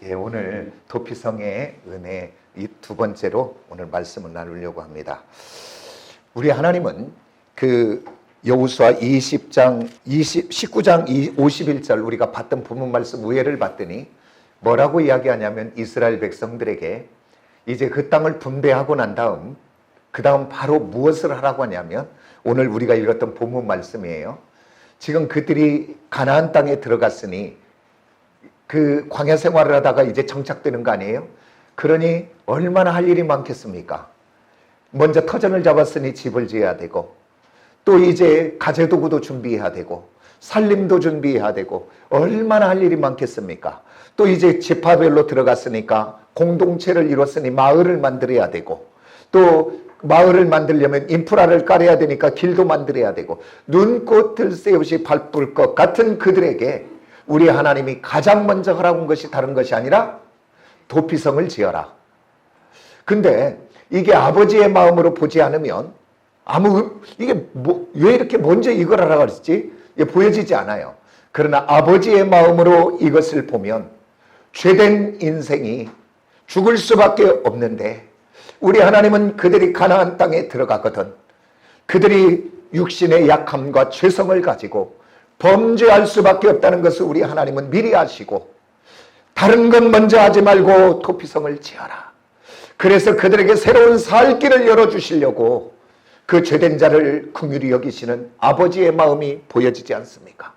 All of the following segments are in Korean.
예, 오늘 도피성의 은혜 이 두 번째로 오늘 말씀을 나누려고 합니다. 우리 하나님은 그 여호수아 19장 51절 우리가 봤던 본문 말씀 우회를 봤더니 뭐라고 이야기하냐면 이스라엘 백성들에게 이제 그 땅을 분배하고 난 다음 그 다음 바로 무엇을 하라고 하냐면 오늘 우리가 읽었던 본문 말씀이에요. 지금 그들이 가나안 땅에 들어갔으니 그 광야 생활을 하다가 이제 정착되는 거 아니에요? 그러니 얼마나 할 일이 많겠습니까? 먼저 터전을 잡았으니 집을 지어야 되고 또 이제 가재도구도 준비해야 되고 살림도 준비해야 되고 얼마나 할 일이 많겠습니까? 또 이제 지파별로 들어갔으니까 공동체를 이뤘으니 마을을 만들어야 되고 또 마을을 만들려면 인프라를 깔아야 되니까 길도 만들어야 되고 눈꽃 들새 없이 바쁠 것 같은 그들에게 우리 하나님이 가장 먼저 하라고 한 것이 다른 것이 아니라 도피성을 지어라. 근데 이게 아버지의 마음으로 보지 않으면 왜 이렇게 먼저 이걸 하라고 그랬지? 보여지지 않아요. 그러나 아버지의 마음으로 이것을 보면 죄된 인생이 죽을 수밖에 없는데 우리 하나님은 그들이 가나안 땅에 들어가거든 그들이 육신의 약함과 죄성을 가지고 범죄할 수밖에 없다는 것을 우리 하나님은 미리 아시고 다른 것 먼저 하지 말고 도피성을 지어라. 그래서 그들에게 새로운 살 길을 열어주시려고 그 죄된 자를 긍휼히 여기시는 아버지의 마음이 보여지지 않습니까?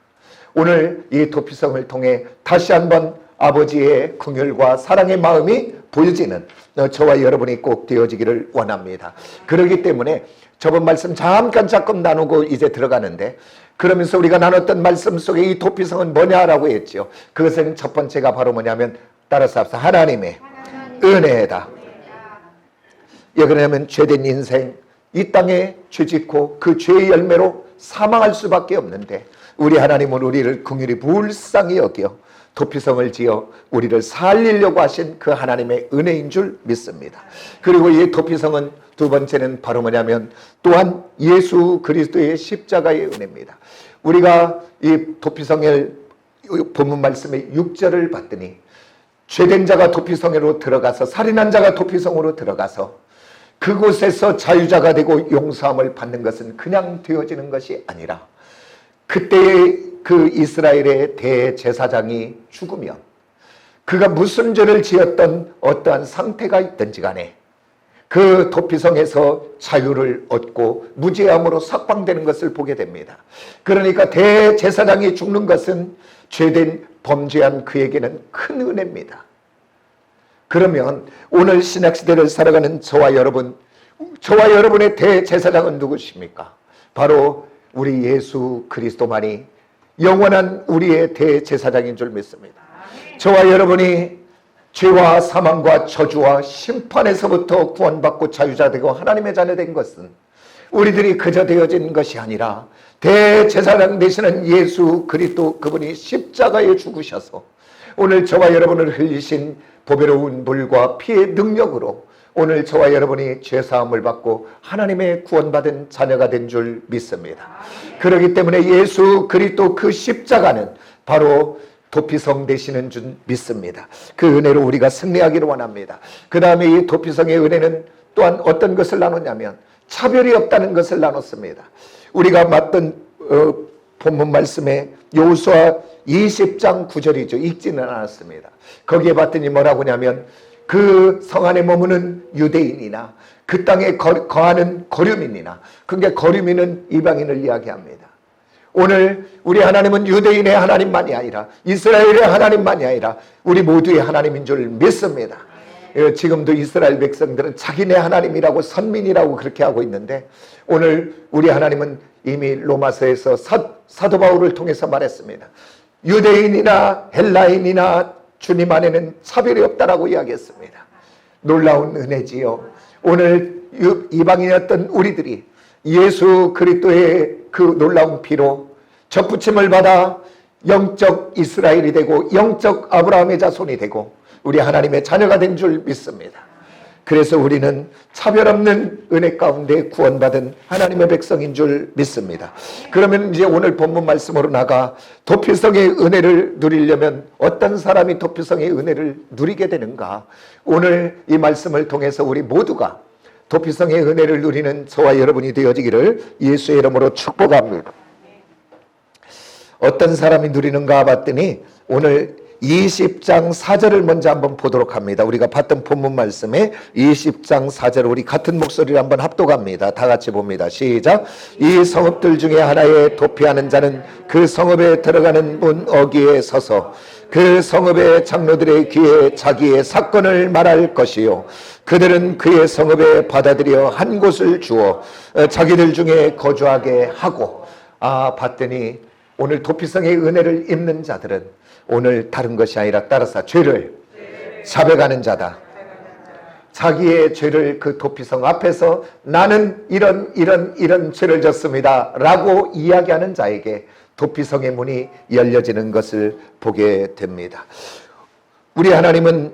오늘 이 도피성을 통해 다시 한번 아버지의 긍휼과 사랑의 마음이 보여지는 저와 여러분이 꼭 되어지기를 원합니다. 그렇기 때문에 저번 말씀 잠깐 나누고 이제 들어가는데 그러면서 우리가 나눴던 말씀 속에 이 도피성은 뭐냐라고 했죠. 그것은 첫 번째가 바로 뭐냐면 따라서 합시다. 하나님의 은혜다. 예, 그러냐면 죄된 인생 이 땅에 죄짓고 그 죄의 열매로 사망할 수밖에 없는데 우리 하나님은 우리를 긍휼히 불쌍히 여겨 도피성을 지어 우리를 살리려고 하신 그 하나님의 은혜인 줄 믿습니다. 그리고 이 도피성은 두 번째는 바로 뭐냐면 또한 예수 그리스도의 십자가의 은혜입니다. 우리가 이 도피성의 본문 말씀의 6절을 봤더니 죄된 자가 도피성으로 들어가서 살인한 자가 도피성으로 들어가서 그곳에서 자유자가 되고 용서함을 받는 것은 그냥 되어지는 것이 아니라 그때의 그 이스라엘의 대제사장이 죽으면 그가 무슨 죄를 지었던 어떠한 상태가 있든지 간에 그 도피성에서 자유를 얻고 무죄함으로 석방되는 것을 보게 됩니다. 그러니까 대제사장이 죽는 것은 죄된 범죄한 그에게는 큰 은혜입니다. 그러면 오늘 신약시대를 살아가는 저와 여러분의 대제사장은 누구십니까? 바로 우리 예수 그리스도만이 영원한 우리의 대제사장인 줄 믿습니다. 저와 여러분이 죄와 사망과 저주와 심판에서부터 구원받고 자유자 되고 하나님의 자녀 된 것은 우리들이 그저 되어진 것이 아니라 대제사장 되시는 예수 그리스도 그분이 십자가에 죽으셔서 오늘 저와 여러분을 흘리신 보배로운 물과 피의 능력으로 오늘 저와 여러분이 죄사함을 받고 하나님의 구원받은 자녀가 된 줄 믿습니다. 그렇기 때문에 예수 그리스도 그 십자가는 바로 도피성 되시는 줄 믿습니다. 그 은혜로 우리가 승리하기를 원합니다. 그 다음에 이 도피성의 은혜는 또한 어떤 것을 나눴냐면 차별이 없다는 것을 나눴습니다. 우리가 봤던 본문 말씀에 여호수아 20장 9절이죠. 읽지는 않았습니다. 거기에 봤더니 뭐라고 하냐면 그 성 안에 머무는 유대인이나 그 땅에 거하는 거류민이나 그러니까 거류민은 이방인을 이야기합니다. 오늘 우리 하나님은 유대인의 하나님만이 아니라 이스라엘의 하나님만이 아니라 우리 모두의 하나님인 줄 믿습니다. 지금도 이스라엘 백성들은 자기네 하나님이라고 선민이라고 그렇게 하고 있는데 오늘 우리 하나님은 이미 로마서에서 사도 바울을 통해서 말했습니다. 유대인이나 헬라인이나 주님 안에는 차별이 없다라고 이야기했습니다. 놀라운 은혜지요. 오늘 이방인이었던 우리들이 예수 그리스도의 그 놀라운 피로 접붙임을 받아 영적 이스라엘이 되고 영적 아브라함의 자손이 되고 우리 하나님의 자녀가 된 줄 믿습니다. 그래서 우리는 차별 없는 은혜 가운데 구원받은 하나님의 백성인 줄 믿습니다. 그러면 이제 오늘 본문 말씀으로 나가 도피성의 은혜를 누리려면 어떤 사람이 도피성의 은혜를 누리게 되는가? 오늘 이 말씀을 통해서 우리 모두가 도피성의 은혜를 누리는 저와 여러분이 되어지기를 예수의 이름으로 축복합니다. 어떤 사람이 누리는가 봤더니 오늘 20장 4절을 먼저 한번 보도록 합니다. 우리가 봤던 본문 말씀에 20장 4절 우리 같은 목소리를 한번 합독합니다. 다 같이 봅니다. 시작. 이 성읍들 중에 하나에 도피하는 자는 그 성읍에 들어가는 문 어귀에 서서 그 성읍의 장로들의 귀에 자기의 사건을 말할 것이요 그들은 그의 성읍에 받아들여 한 곳을 주어 자기들 중에 거주하게 하고. 봤더니 오늘 도피성의 은혜를 입는 자들은 오늘 다른 것이 아니라 따라서 죄를 자백하는 자다. 자기의 죄를 그 도피성 앞에서 나는 이런 죄를 졌습니다 라고 이야기하는 자에게 도피성의 문이 열려지는 것을 보게 됩니다. 우리 하나님은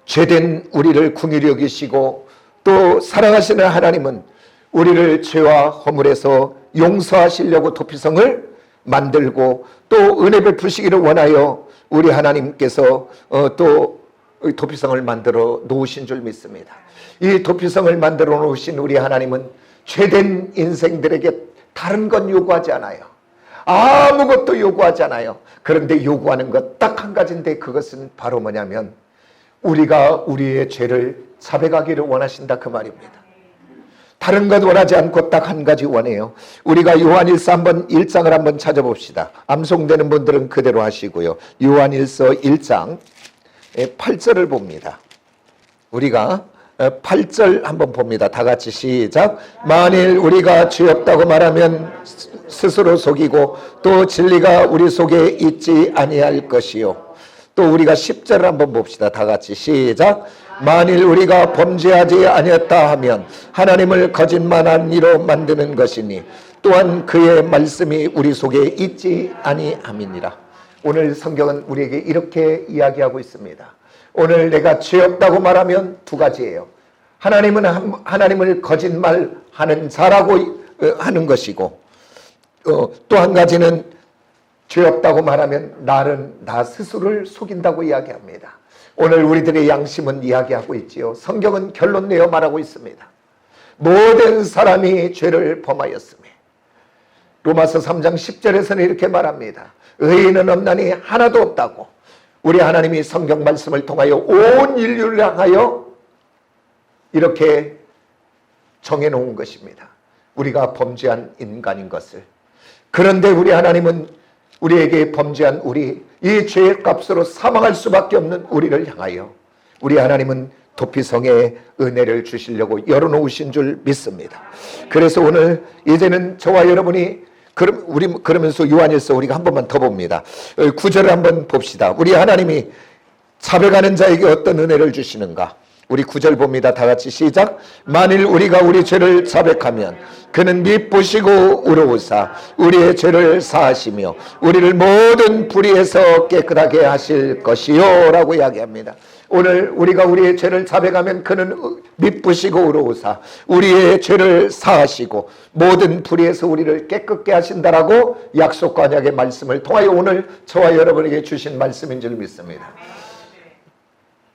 죄된 우리를 긍휼히 여기시고 또 사랑하시는 하나님은 우리를 죄와 허물에서 용서하시려고 도피성을 만들고 또 은혜 베푸시기를 원하여 우리 하나님께서 또 도피성을 만들어 놓으신 줄 믿습니다. 이 도피성을 만들어 놓으신 우리 하나님은 죄된 인생들에게 다른 건 요구하지 않아요. 아무것도 요구하지 않아요. 그런데 요구하는 것 딱 한 가지인데 그것은 바로 뭐냐면 우리가 우리의 죄를 자백하기를 원하신다 그 말입니다. 다른 것 원하지 않고 딱 한 가지 원해요. 우리가 요한일서 1장을 한번 찾아봅시다. 암송되는 분들은 그대로 하시고요. 요한일서 1장 8절을 봅니다. 우리가 8절 한번 봅니다. 다 같이 시작. 만일 우리가 죄 없다고 말하면 스스로 속이고 또 진리가 우리 속에 있지 아니할 것이요. 또 우리가 10절을 한번 봅시다. 다 같이 시작. 만일 우리가 범죄하지 아니었다 하면 하나님을 거짓말한 이로 만드는 것이니 또한 그의 말씀이 우리 속에 있지 아니함이니라. 오늘 성경은 우리에게 이렇게 이야기하고 있습니다. 오늘 내가 죄 없다고 말하면 두 가지예요. 하나님을 거짓말하는 자라고 하는 것이고 또 한 가지는 죄 없다고 말하면 나 스스로를 속인다고 이야기합니다. 오늘 우리들의 양심은 이야기하고 있지요. 성경은 결론 내어 말하고 있습니다. 모든 사람이 죄를 범하였으며 로마서 3장 10절에서는 이렇게 말합니다. 의인은 없나니 하나도 없다고. 우리 하나님이 성경 말씀을 통하여 온 인류를 향하여 이렇게 정해놓은 것입니다. 우리가 범죄한 인간인 것을. 그런데 우리 하나님은 우리에게 범죄한 이 죄의 값으로 사망할 수밖에 없는 우리를 향하여 우리 하나님은 도피성에 은혜를 주시려고 열어놓으신 줄 믿습니다. 그래서 오늘 이제는 저와 여러분이 그러면서 요한일서 우리가 한 번만 더 봅니다. 9절을 한번 봅시다. 우리 하나님이 자백하는 자에게 어떤 은혜를 주시는가? 우리 9절 봅니다. 다 같이 시작. 만일 우리가 우리 죄를 자백하면 그는 미쁘시고 의로우사 우리의 죄를 사하시며 우리를 모든 불의에서 깨끗하게 하실 것이요 라고 이야기합니다. 오늘 우리가 우리의 죄를 자백하면 그는 미쁘시고 의로우사 우리의 죄를 사하시고 모든 불의에서 우리를 깨끗게 하신다라고 약속과 언약의 말씀을 통하여 오늘 저와 여러분에게 주신 말씀인 줄 믿습니다.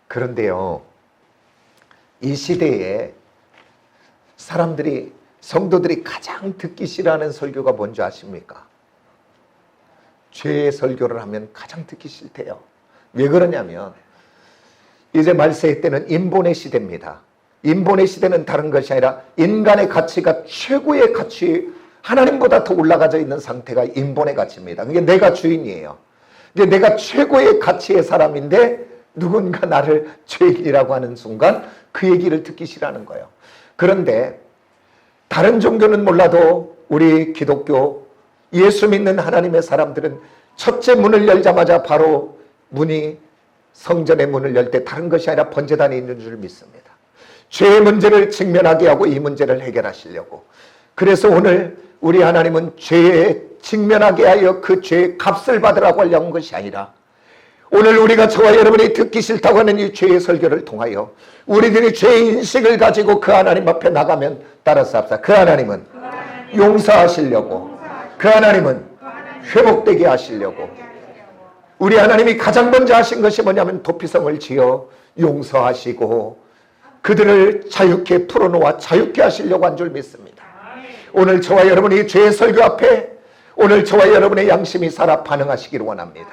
그런데요, 이 시대에 성도들이 가장 듣기 싫어하는 설교가 뭔지 아십니까? 죄의 설교를 하면 가장 듣기 싫대요. 왜 그러냐면 이제 말세의 때는 인본의 시대입니다. 인본의 시대는 다른 것이 아니라 인간의 가치가 최고의 가치, 하나님보다 더 올라가져 있는 상태가 인본의 가치입니다. 그게 내가 주인이에요. 근데 내가 최고의 가치의 사람인데 누군가 나를 죄인이라고 하는 순간 그 얘기를 듣기 싫어하는 거예요. 그런데 다른 종교는 몰라도 우리 기독교 예수 믿는 하나님의 사람들은 첫째 문을 열자마자 바로 성전의 문을 열 때 다른 것이 아니라 번제단이 있는 줄 믿습니다. 죄의 문제를 직면하게 하고 이 문제를 해결하시려고. 그래서 오늘 우리 하나님은 죄에 직면하게 하여 그 죄의 값을 받으라고 하려는 것이 아니라 오늘 우리가 저와 여러분이 듣기 싫다고 하는 이 죄의 설교를 통하여 우리들이 죄의 인식을 가지고 그 하나님 앞에 나가면 따라서 합시다. 그 하나님은 용서하시려고, 그 하나님은 회복되게 하시려고. 우리 하나님이 가장 먼저 하신 것이 뭐냐면 도피성을 지어 용서하시고 그들을 자유케 풀어놓아 자유케 하시려고 한 줄 믿습니다. 오늘 저와 여러분이 죄의 설교 앞에 오늘 저와 여러분의 양심이 살아 반응하시기를 원합니다.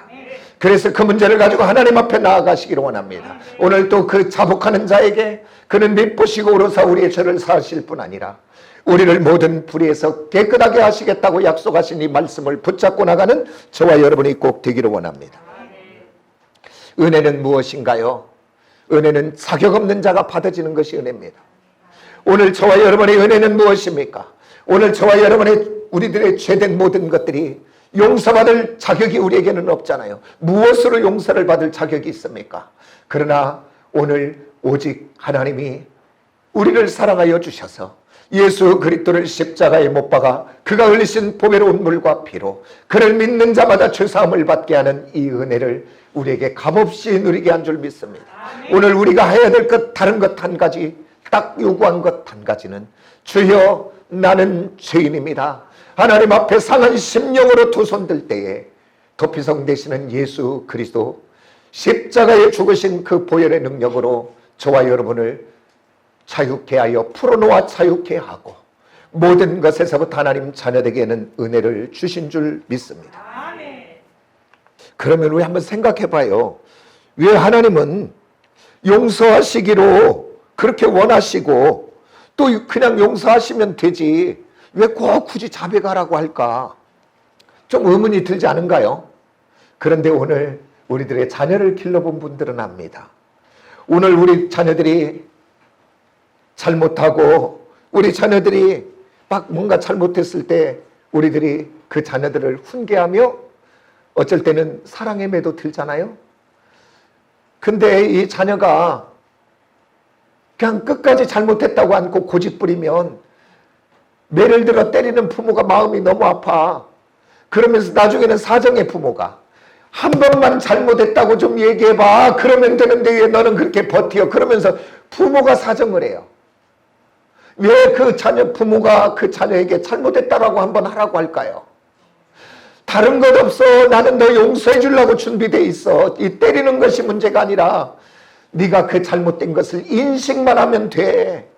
그래서 그 문제를 가지고 하나님 앞에 나아가시기를 원합니다. 오늘 또 그 자복하는 자에게 그는 미쁘시고 오로사 우리의 죄를 사하실 뿐 아니라 우리를 모든 불의에서 깨끗하게 하시겠다고 약속하신 이 말씀을 붙잡고 나가는 저와 여러분이 꼭 되기를 원합니다. 은혜는 무엇인가요? 은혜는 자격 없는 자가 받아지는 것이 은혜입니다. 오늘 저와 여러분의 은혜는 무엇입니까? 오늘 저와 여러분의 우리들의 죄된 모든 것들이 용서받을 자격이 우리에게는 없잖아요. 무엇으로 용서를 받을 자격이 있습니까? 그러나 오늘 오직 하나님이 우리를 사랑하여 주셔서 예수 그리스도를 십자가에 못 박아 그가 흘리신 보배로운 물과 피로 그를 믿는 자마다 죄사함을 받게 하는 이 은혜를 우리에게 값없이 누리게 한 줄 믿습니다. 오늘 우리가 해야 될 것 다른 것 한 가지, 딱 요구한 것 한 가지는 주여 나는 죄인입니다. 하나님 앞에 상한 심령으로 두 손 들 때에 도피성 되시는 예수 그리스도 십자가에 죽으신 그 보혈의 능력으로 저와 여러분을 자유케 하여 풀어놓아 자유케 하고 모든 것에서부터 하나님 자녀에게는 은혜를 주신 줄 믿습니다. 그러면 우리 한번 생각해 봐요. 왜 하나님은 용서하시기로 그렇게 원하시고 또 그냥 용서하시면 되지 왜 꼭 굳이 자백하라고 할까? 좀 의문이 들지 않은가요? 그런데 오늘 우리들의 자녀를 길러본 분들은 압니다. 오늘 우리 자녀들이 잘못하고 우리 자녀들이 막 뭔가 잘못했을 때 우리들이 그 자녀들을 훈계하며 어쩔 때는 사랑의 매도 들잖아요. 근데 이 자녀가 그냥 끝까지 잘못했다고 안고 고집 부리면 매를 들어 때리는 부모가 마음이 너무 아파. 그러면서 나중에는 사정의 부모가 한 번만 잘못했다고 좀 얘기해봐. 그러면 되는데 왜 너는 그렇게 버텨? 그러면서 부모가 사정을 해요. 왜 그 자녀 부모가 그 자녀에게 잘못했다라고 한번 하라고 할까요? 다른 것 없어. 나는 너 용서해 주려고 준비돼 있어. 이 때리는 것이 문제가 아니라 네가 그 잘못된 것을 인식만 하면 돼.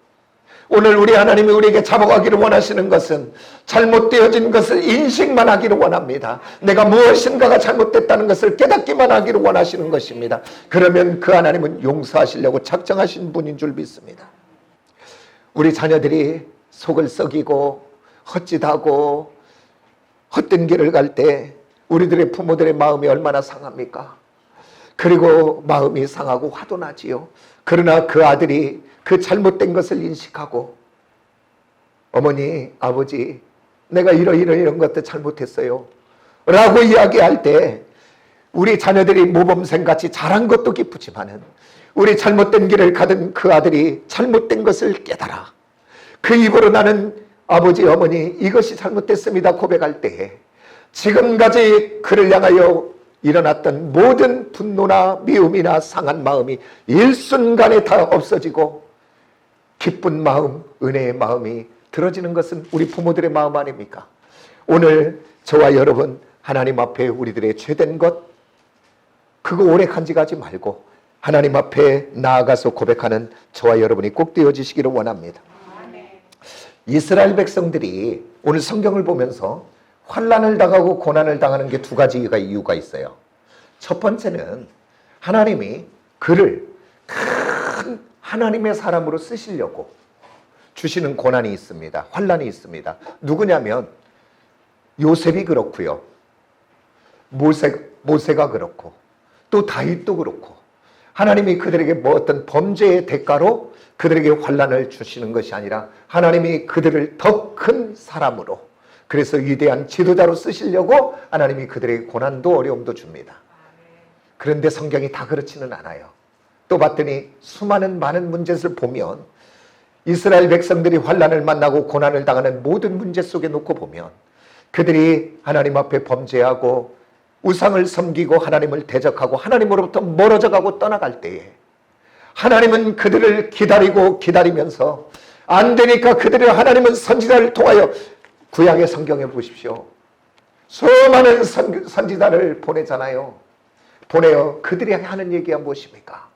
오늘 우리 하나님이 우리에게 잡아가기를 원하시는 것은 잘못되어진 것을 인식만 하기를 원합니다. 내가 무엇인가가 잘못됐다는 것을 깨닫기만 하기를 원하시는 것입니다. 그러면 그 하나님은 용서하시려고 작정하신 분인 줄 믿습니다. 우리 자녀들이 속을 썩이고 헛짓하고 헛된 길을 갈 때 우리들의 부모들의 마음이 얼마나 상합니까? 그리고 마음이 상하고 화도 나지요. 그러나 그 아들이 그 잘못된 것을 인식하고 어머니, 아버지, 내가 이런 것도 잘못했어요 라고 이야기할 때 우리 자녀들이 모범생같이 잘한 것도 기쁘지만은 우리 잘못된 길을 가던 그 아들이 잘못된 것을 깨달아 그 입으로 나는 아버지, 어머니 이것이 잘못됐습니다 고백할 때에 지금까지 그를 향하여 일어났던 모든 분노나 미움이나 상한 마음이 일순간에 다 없어지고 기쁜 마음, 은혜의 마음이 들어지는 것은 우리 부모들의 마음 아닙니까? 오늘 저와 여러분 하나님 앞에 우리들의 죄된 것 그거 오래 간직하지 말고 하나님 앞에 나아가서 고백하는 저와 여러분이 꼭 되어지시기를 원합니다. 이스라엘 백성들이 오늘 성경을 보면서 환난을 당하고 고난을 당하는 게 두 가지가 이유가 있어요. 첫 번째는 하나님이 그를 큰 하나님의 사람으로 쓰시려고 주시는 고난이 있습니다. 환난이 있습니다. 누구냐면 요셉이 그렇고요. 모세가 그렇고 또 다윗도 그렇고 하나님이 그들에게 뭐 어떤 범죄의 대가로 그들에게 환난을 주시는 것이 아니라 하나님이 그들을 더 큰 사람으로 그래서 위대한 지도자로 쓰시려고 하나님이 그들에게 고난도 어려움도 줍니다. 그런데 성경이 다 그렇지는 않아요. 또 봤더니 많은 문제를 보면 이스라엘 백성들이 환난을 만나고 고난을 당하는 모든 문제 속에 놓고 보면 그들이 하나님 앞에 범죄하고 우상을 섬기고 하나님을 대적하고 하나님으로부터 멀어져 가고 떠나갈 때에 하나님은 그들을 기다리고 기다리면서 안 되니까 그들을 하나님은 선지자를 통하여 구약의 성경에 보십시오. 수많은 선지자를 보내잖아요. 보내어 그들이 하는 얘기가 무엇입니까?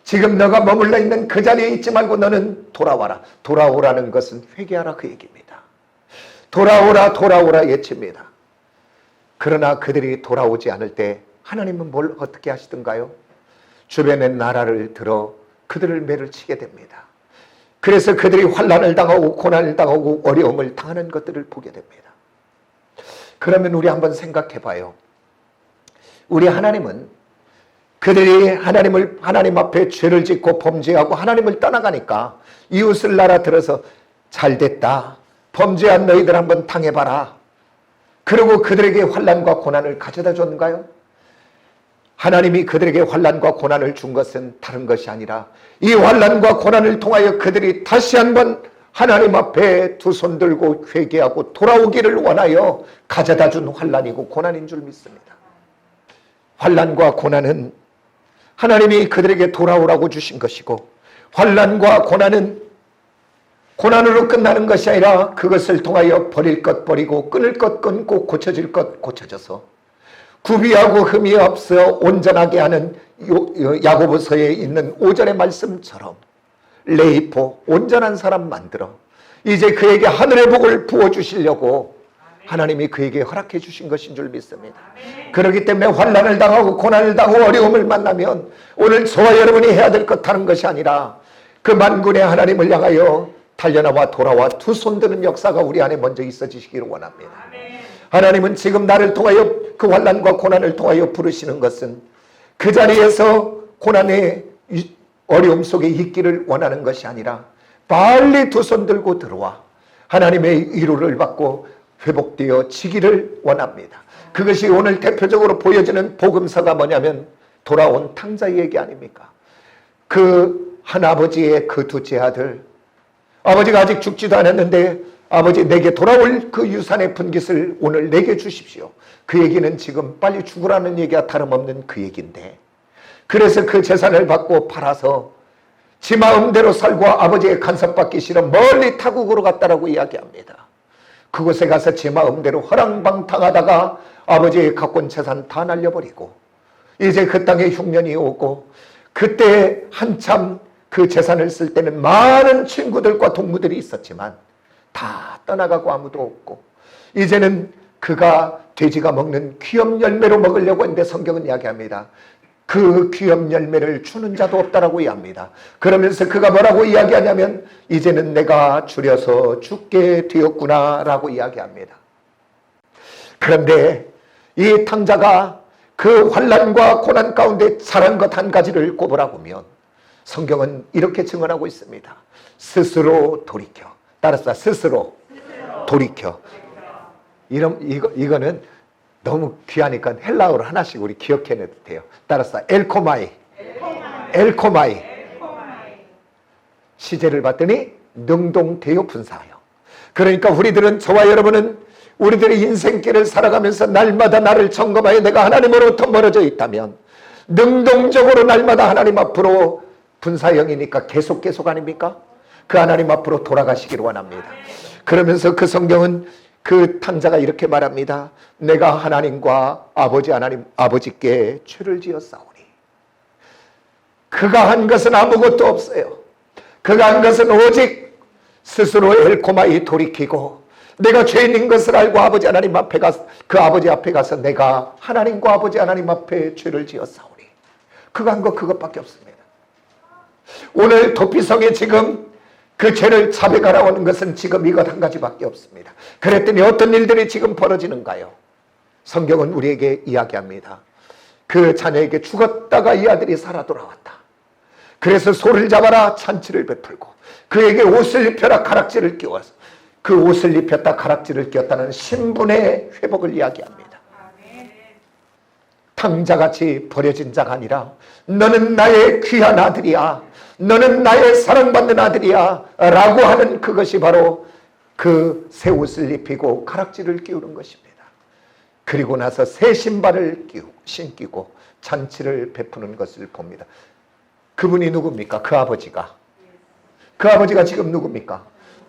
지금 너가 머물러 있는 그 자리에 있지 말고 너는 돌아와라. 돌아오라는 것은 회개하라 그 얘기입니다. 돌아오라 돌아오라 외칩니다. 그러나 그들이 돌아오지 않을 때 하나님은 뭘 어떻게 하시던가요? 주변의 나라를 들어 그들을 매를 치게 됩니다. 그래서 그들이 환난을 당하고 고난을 당하고 어려움을 당하는 것들을 보게 됩니다. 그러면 우리 한번 생각해 봐요. 우리 하나님은 그들이 하나님 앞에 죄를 짓고 범죄하고 하나님을 떠나가니까 이웃을 날아들어서 잘됐다. 범죄한 너희들 한번 당해봐라. 그리고 그들에게 환난과 고난을 가져다 줬는가요? 하나님이 그들에게 환난과 고난을 준 것은 다른 것이 아니라 이 환난과 고난을 통하여 그들이 다시 한번 하나님 앞에 두 손 들고 회개하고 돌아오기를 원하여 가져다 준 환난이고 고난인 줄 믿습니다. 환난과 고난은 하나님이 그들에게 돌아오라고 주신 것이고 환난과 고난은 고난으로 끝나는 것이 아니라 그것을 통하여 버릴 것 버리고 끊을 것 끊고 고쳐질 것 고쳐져서 구비하고 흠이 없어 온전하게 하는 야고보서에 있는 5절의 말씀처럼 레이포 온전한 사람 만들어 이제 그에게 하늘의 복을 부어주시려고 하나님이 그에게 허락해 주신 것인 줄 믿습니다. 그렇기 때문에 환난을 당하고 고난을 당하고 어려움을 만나면 오늘 저와 여러분이 해야 될 것 다른 것이 아니라 그 만군의 하나님을 향하여 달려나와 돌아와 두 손 드는 역사가 우리 안에 먼저 있어지시기를 원합니다. 하나님은 지금 나를 통하여 그 환난과 고난을 통하여 부르시는 것은 그 자리에서 고난의 어려움 속에 있기를 원하는 것이 아니라 빨리 두 손 들고 들어와 하나님의 위로를 받고 회복되어 지기를 원합니다. 그것이 오늘 대표적으로 보여지는 복음서가 뭐냐면 돌아온 탕자의 얘기 아닙니까? 그 한 아버지의 그 둘째 아들, 아버지가 아직 죽지도 않았는데 아버지 내게 돌아올 그 유산의 분깃을 오늘 내게 주십시오. 그 얘기는 지금 빨리 죽으라는 얘기가 다름없는 그 얘기인데 그래서 그 재산을 받고 팔아서 지 마음대로 살고 아버지의 간섭받기 싫어 멀리 타국으로 갔다라고 이야기합니다. 그곳에 가서 제 마음대로 허랑방탕하다가 아버지의 갖고 온 재산 다 날려버리고 이제 그 땅에 흉년이 오고 그때 한참 그 재산을 쓸 때는 많은 친구들과 동무들이 있었지만 다 떠나가고 아무도 없고 이제는 그가 돼지가 먹는 귀염 열매로 먹으려고 했는데 성경은 이야기합니다. 그 귀염 열매를 주는 자도 없다라고 이야기합니다. 그러면서 그가 뭐라고 이야기하냐면 이제는 내가 줄여서 죽게 되었구나 라고 이야기합니다. 그런데 이 탕자가 그 환난과 고난 가운데 잘한 것 한 가지를 꼽으라 보면 성경은 이렇게 증언하고 있습니다. 스스로 돌이켜. 따라서 스스로 돌이켜. 이거는 너무 귀하니까 헬라어로 하나씩 우리 기억해내도 돼요. 따라서 엘코마이. 시제를 봤더니 능동되어 분사하여. 그러니까 우리들은 저와 여러분은 우리들의 인생길을 살아가면서 날마다 나를 점검하여 내가 하나님으로부터 멀어져 있다면 능동적으로 날마다 하나님 앞으로 분사형이니까 계속 아닙니까? 그 하나님 앞으로 돌아가시기를 원합니다. 그러면서 그 성경은 그 탕자가 이렇게 말합니다. 내가 하나님과 아버지께 죄를 지었사오니 그가 한 것은 아무것도 없어요. 그가 한 것은 오직 스스로 엘코마이 돌이키고 내가 죄인인 것을 알고 아버지 하나님 앞에 가서 그 아버지 앞에 가서 내가 하나님과 아버지 하나님 앞에 죄를 지었사오니 그가 한 것 그것밖에 없습니다. 오늘 도피성에 지금 그 죄를 자백하러 오는 것은 지금 이것 한 가지밖에 없습니다. 그랬더니 어떤 일들이 지금 벌어지는가요? 성경은 우리에게 이야기합니다. 그 자녀에게 죽었다가 이 아들이 살아 돌아왔다. 그래서 소를 잡아라 잔치를 베풀고 그에게 옷을 입혀라 가락지를 끼워서 그 옷을 입혔다 가락지를 끼웠다는 신분의 회복을 이야기합니다. 탕자같이 버려진 자가 아니라 너는 나의 귀한 아들이야. 너는 나의 사랑받는 아들이야 라고 하는 그것이 바로 그 새 옷을 입히고 가락지를 끼우는 것입니다. 그리고 나서 새 신발을 신기고 잔치를 베푸는 것을 봅니다. 그분이 누굽니까? 그 아버지가. 그 아버지가 지금 누굽니까?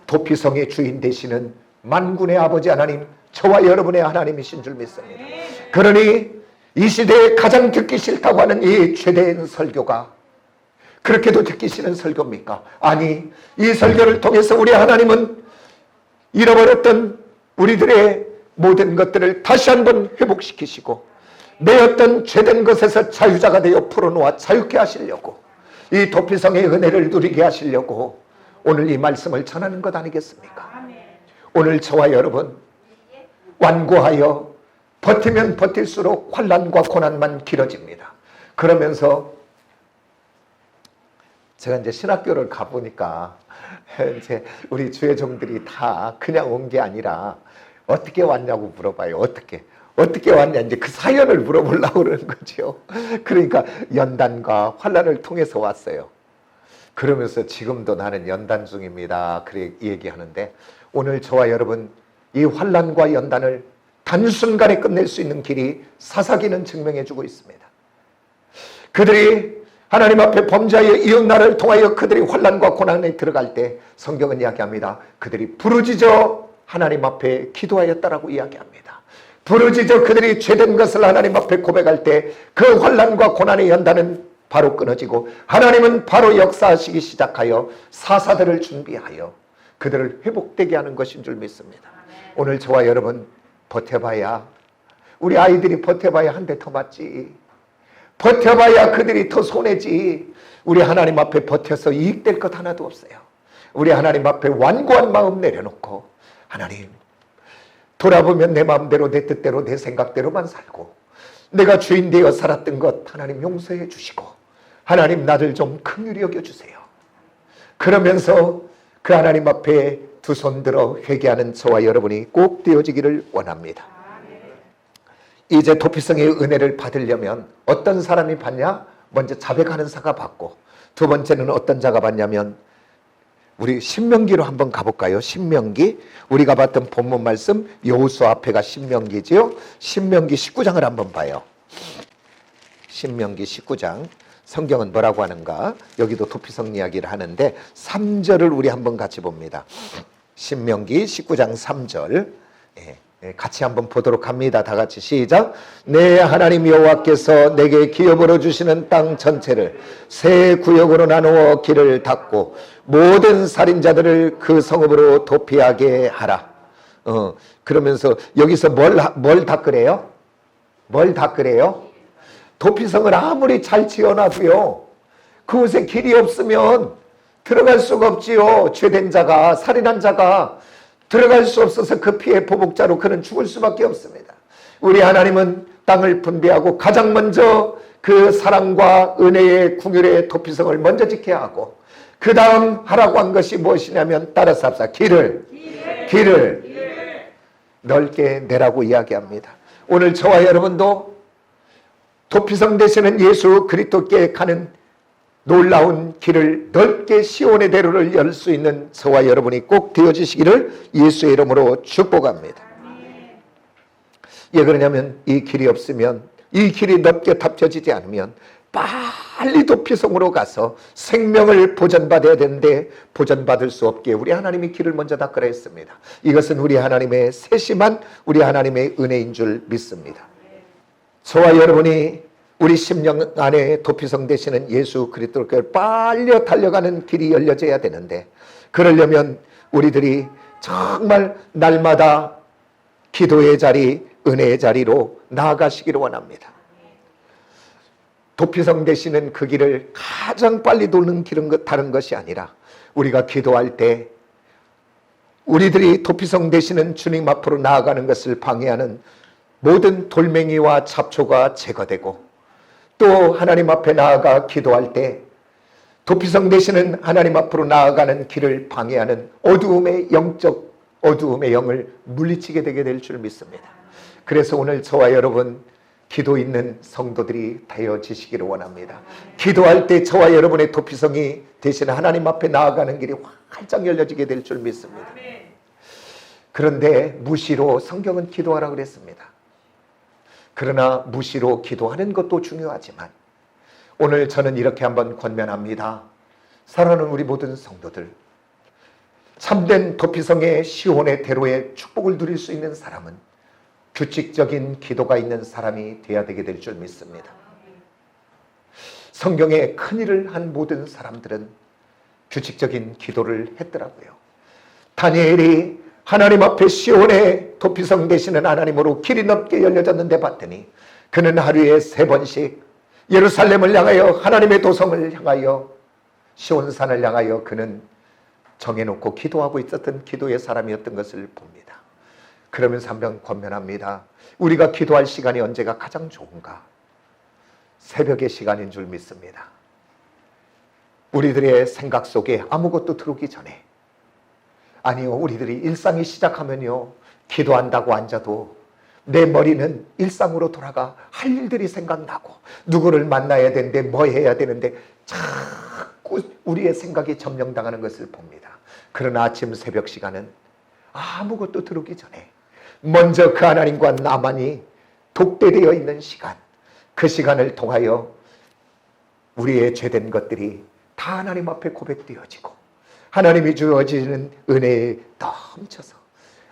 도피성의 주인 되시는 만군의 아버지 하나님, 저와 여러분의 하나님이신 줄 믿습니다. 그러니 이 시대에 가장 듣기 싫다고 하는 이 죄된 설교가 그렇게도 듣기 싫은 설교입니까? 아니, 이 설교를 통해서 우리 하나님은 잃어버렸던 우리들의 모든 것들을 다시 한번 회복시키시고 내 어떤 죄된 것에서 자유자가 되어 풀어놓아 자유케 하시려고, 이 도피성의 은혜를 누리게 하시려고 오늘 이 말씀을 전하는 것 아니겠습니까? 오늘 저와 여러분 완고하여 버티면 버틸수록 환난과 고난만 길어집니다. 그러면서 제가 이제 신학교를 가보니까 이제 우리 주의 종들이 다 그냥 온 게 아니라 어떻게 왔냐고 물어봐요. 어떻게 왔냐, 이제 그 사연을 물어보려고 그러는 거죠. 그러니까 연단과 환난을 통해서 왔어요. 그러면서 지금도 나는 연단 중입니다. 그래 얘기하는데, 오늘 저와 여러분 이 환난과 연단을 단순간에 끝낼 수 있는 길이 사사기는 증명해 주고 있습니다. 그들이 하나님 앞에 범죄하여 이웃나라를 통하여 그들이 환난과 고난에 들어갈 때 성경은 이야기합니다. 그들이 부르짖어 하나님 앞에 기도하였다라고 이야기합니다. 부르짖어 그들이 죄된 것을 하나님 앞에 고백할 때 그 환난과 고난의 연단은 바로 끊어지고 하나님은 바로 역사하시기 시작하여 사사들을 준비하여 그들을 회복되게 하는 것인 줄 믿습니다. 오늘 저와 여러분 버텨봐야, 우리 아이들이 버텨봐야 한 대 더 맞지, 버텨봐야 그들이 더 손해지. 우리 하나님 앞에 버텨서 이익될 것 하나도 없어요. 우리 하나님 앞에 완고한 마음 내려놓고, 하나님 돌아보면 내 마음대로 내 뜻대로 내 생각대로만 살고 내가 주인 되어 살았던 것 하나님 용서해 주시고 하나님 나를 좀 긍휼히 여겨주세요. 그러면서 그 하나님 앞에 두 손 들어 회개하는 저와 여러분이 꼭 되어지기를 원합니다. 이제 도피성의 은혜를 받으려면 어떤 사람이 받냐? 먼저 자백하는 자가 받고, 두 번째는 어떤 자가 받냐면, 우리 신명기로 한번 가볼까요? 신명기, 우리가 봤던 본문 말씀 여호수아 앞에가 신명기지요. 신명기 19장을 한번 봐요. 신명기 19장 성경은 뭐라고 하는가? 여기도 도피성 이야기를 하는데 3절을 우리 한번 같이 봅니다. 신명기 19장 3절 같이 한번 보도록 합니다. 다 같이 시작. 내 하나님 여호와께서 내게 기업으로 주시는 땅 전체를 세 구역으로 나누어 길을 닫고 모든 살인자들을 그 성읍으로 도피하게 하라. 그러면서 여기서 뭘 닦으래요? 뭘 닦으래요? 도피성을 아무리 잘 지어놔도요, 그곳에 길이 없으면 들어갈 수가 없지요. 죄된 자가, 살인한 자가 들어갈 수 없어서 그 피해 보복자로 그는 죽을 수밖에 없습니다. 우리 하나님은 땅을 분배하고 가장 먼저 그 사랑과 은혜의 궁율의 도피성을 먼저 지켜야 하고, 그 다음 하라고 한 것이 무엇이냐면 따라서 합시다. 길을 넓게 내라고 이야기합니다. 오늘 저와 여러분도 도피성 되시는 예수 그리스도께 가는 놀라운 길을 넓게 시온의 대로를 열 수 있는 저와 여러분이 꼭 되어지시기를 예수의 이름으로 축복합니다. 왜 그러냐면 이 길이 없으면, 이 길이 넓게 닫혀지지 않으면 빨리 도피성으로 가서 생명을 보전받아야 되는데 보전받을 수 없게 우리 하나님이 길을 먼저 닦으라 했습니다. 이것은 우리 하나님의 세심한 우리 하나님의 은혜인 줄 믿습니다. 저와 여러분이 우리 심령 안에 도피성 되시는 예수 그리스도께 빨리 달려가는 길이 열려져야 되는데, 그러려면 우리들이 정말 날마다 기도의 자리, 은혜의 자리로 나아가시기를 원합니다. 도피성 되시는 그 길을 가장 빨리 도는 길은 다른 것이 아니라, 우리가 기도할 때 우리들이 도피성 되시는 주님 앞으로 나아가는 것을 방해하는 모든 돌멩이와 잡초가 제거되고, 또 하나님 앞에 나아가 기도할 때 도피성 되시는 하나님 앞으로 나아가는 길을 방해하는 어두움의 영을 물리치게 되게 될 줄 믿습니다. 그래서 오늘 저와 여러분 기도 있는 성도들이 되어지시기를 원합니다. 기도할 때 저와 여러분의 도피성이 되시는 하나님 앞에 나아가는 길이 활짝 열려지게 될 줄 믿습니다. 그런데 무시로 성경은 기도하라고 그랬습니다. 그러나 무시로 기도하는 것도 중요하지만 오늘 저는 이렇게 한번 권면합니다. 사랑하는 우리 모든 성도들, 참된 도피성의 시온의 대로의 축복을 누릴 수 있는 사람은 규칙적인 기도가 있는 사람이 되어야 되게 될 줄 믿습니다. 성경에 큰일을 한 모든 사람들은 규칙적인 기도를 했더라고요. 다니엘이 하나님 앞에 시온의 도피성 되시는 하나님으로 길이 넓게 열려졌는데 봤더니 그는 하루에 3번씩 예루살렘을 향하여 하나님의 도성을 향하여 시온산을 향하여 그는 정해놓고 기도하고 있었던 기도의 사람이었던 것을 봅니다. 그러면서 한번 권면합니다. 우리가 기도할 시간이 언제가 가장 좋은가? 새벽의 시간인 줄 믿습니다. 우리들의 생각 속에 아무것도 들어오기 전에, 아니요, 우리들이 일상이 시작하면요, 기도한다고 앉아도 내 머리는 일상으로 돌아가 할 일들이 생각나고 누구를 만나야 되는데 뭐 해야 되는데 자꾸 우리의 생각이 점령당하는 것을 봅니다. 그러나 아침 새벽 시간은 아무것도 들어오기 전에 먼저 그 하나님과 나만이 독대되어 있는 시간, 그 시간을 통하여 우리의 죄된 것들이 다 하나님 앞에 고백되어지고 하나님이 주어지는 은혜에 넘쳐서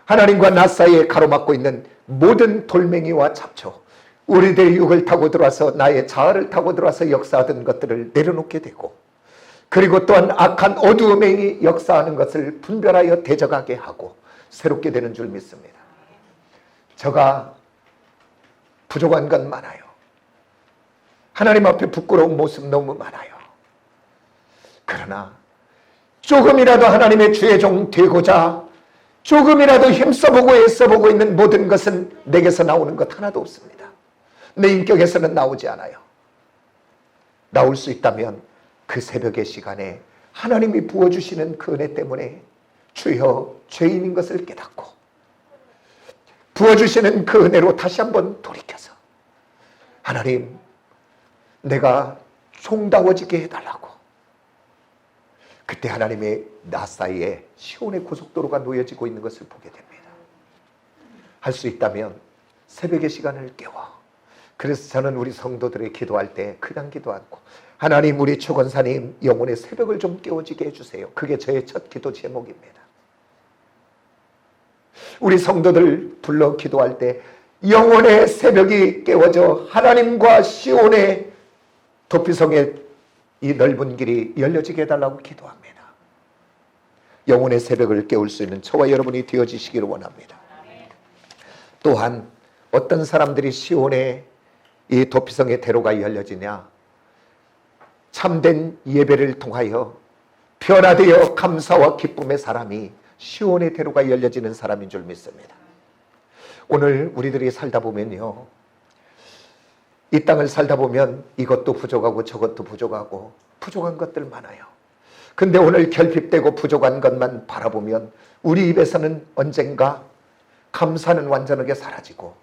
하나님과 나 사이에 가로막고 있는 모든 돌멩이와 잡초, 우리들의 육을 타고 들어와서 나의 자아를 타고 들어와서 역사하던 것들을 내려놓게 되고, 그리고 또한 악한 어두움이 역사하는 것을 분별하여 대적하게 하고 새롭게 되는 줄 믿습니다. 저가 부족한 건 많아요. 하나님 앞에 부끄러운 모습 너무 많아요. 그러나 조금이라도 하나님의 주의 종 되고자 조금이라도 힘써보고 애써보고 있는 모든 것은 내게서 나오는 것 하나도 없습니다. 내 인격에서는 나오지 않아요. 나올 수 있다면 그 새벽의 시간에 하나님이 부어주시는 그 은혜 때문에 주여 죄인인 것을 깨닫고 부어주시는 그 은혜로 다시 한번 돌이켜서 하나님, 내가 종다워지게 해달라고, 그때 하나님의 나 사이에 시온의 고속도로가 놓여지고 있는 것을 보게 됩니다. 할 수 있다면 새벽의 시간을 깨워. 그래서 저는 우리 성도들의 기도할 때 그냥 기도 않고, 하나님, 우리 최권사님 영혼의 새벽을 좀 깨워지게 해주세요. 그게 저의 첫 기도 제목입니다. 우리 성도들 불러 기도할 때 영혼의 새벽이 깨워져 하나님과 시온의 도피성의 이 넓은 길이 열려지게 해달라고 기도합니다. 영혼의 새벽을 깨울 수 있는 저와 여러분이 되어지시기를 원합니다. 또한 어떤 사람들이 시온의 이 도피성의 대로가 열려지냐? 참된 예배를 통하여 변화되어 감사와 기쁨의 사람이 시온의 대로가 열려지는 사람인 줄 믿습니다. 오늘 우리들이 살다 보면요, 이 땅을 살다 보면 이것도 부족하고 저것도 부족하고 부족한 것들 많아요. 근데 오늘 결핍되고 부족한 것만 바라보면 우리 입에서는 언젠가 감사는 완전하게 사라지고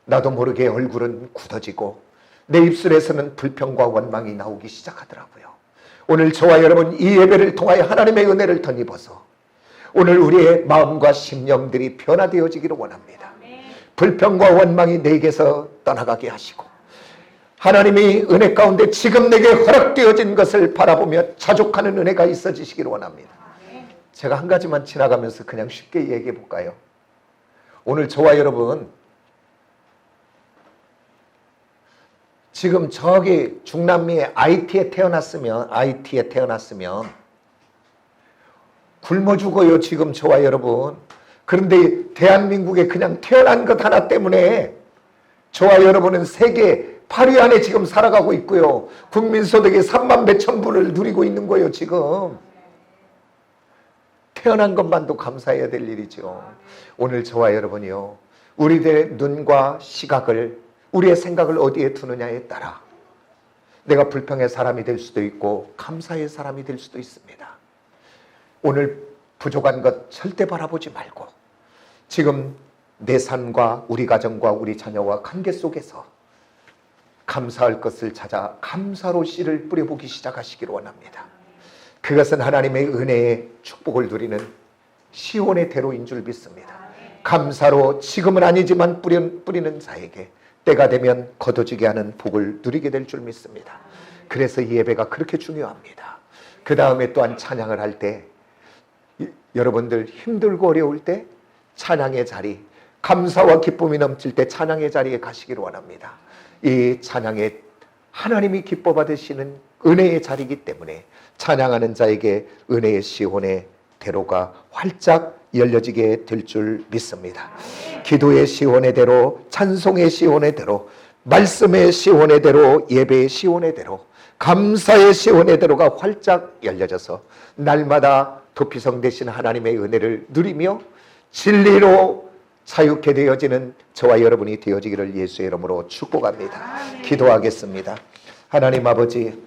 나도 모르게 얼굴은 굳어지고 내 입술에서는 불평과 원망이 나오기 시작하더라고요. 오늘 저와 여러분 이 예배를 통하여 하나님의 은혜를 덧입어서 오늘 우리의 마음과 심령들이 변화되어지기를 원합니다. 불평과 원망이 내게서 떠나가게 하시고 하나님이 은혜 가운데 지금 내게 허락되어진 것을 바라보며 자족하는 은혜가 있어지시기를 원합니다. 제가 한 가지만 지나가면서 그냥 쉽게 얘기해 볼까요? 오늘 저와 여러분 지금 저기 중남미의 IT에 태어났으면 굶어 죽어요, 지금 저와 여러분. 그런데 대한민국에 그냥 태어난 것 하나 때문에 저와 여러분은 세계 8위 안에 지금 살아가고 있고요. 국민소득이 3만 몇천 불을 누리고 있는 거예요, 지금. 태어난 것만도 감사해야 될 일이죠. 오늘 저와 여러분이요, 우리들의 눈과 시각을, 우리의 생각을 어디에 두느냐에 따라 내가 불평의 사람이 될 수도 있고 감사의 사람이 될 수도 있습니다. 오늘 부족한 것 절대 바라보지 말고 지금 내 삶과 우리 가정과 우리 자녀와 관계 속에서 감사할 것을 찾아 감사로 씨를 뿌려보기 시작하시기를 원합니다. 그것은 하나님의 은혜의 축복을 누리는 시온의 대로인 줄 믿습니다. 감사로 지금은 아니지만 뿌리는 자에게 때가 되면 거둬지게 하는 복을 누리게 될 줄 믿습니다. 그래서 이 예배가 그렇게 중요합니다. 그 다음에 또한 찬양을 할 때 여러분들 힘들고 어려울 때 찬양의 자리, 감사와 기쁨이 넘칠 때 찬양의 자리에 가시기를 원합니다. 이 찬양에 하나님이 기뻐 받으시는 은혜의 자리이기 때문에 찬양하는 자에게 은혜의 시온의 대로가 활짝 열려지게 될 줄 믿습니다. 기도의 시온의 대로, 찬송의 시온의 대로, 말씀의 시온의 대로, 예배의 시온의 대로, 감사의 시온의 대로가 활짝 열려져서 날마다 도피성 되신 하나님의 은혜를 누리며 진리로 자유케 되어지는 저와 여러분이 되어지기를 예수의 이름으로 축복합니다. 기도하겠습니다. 하나님 아버지,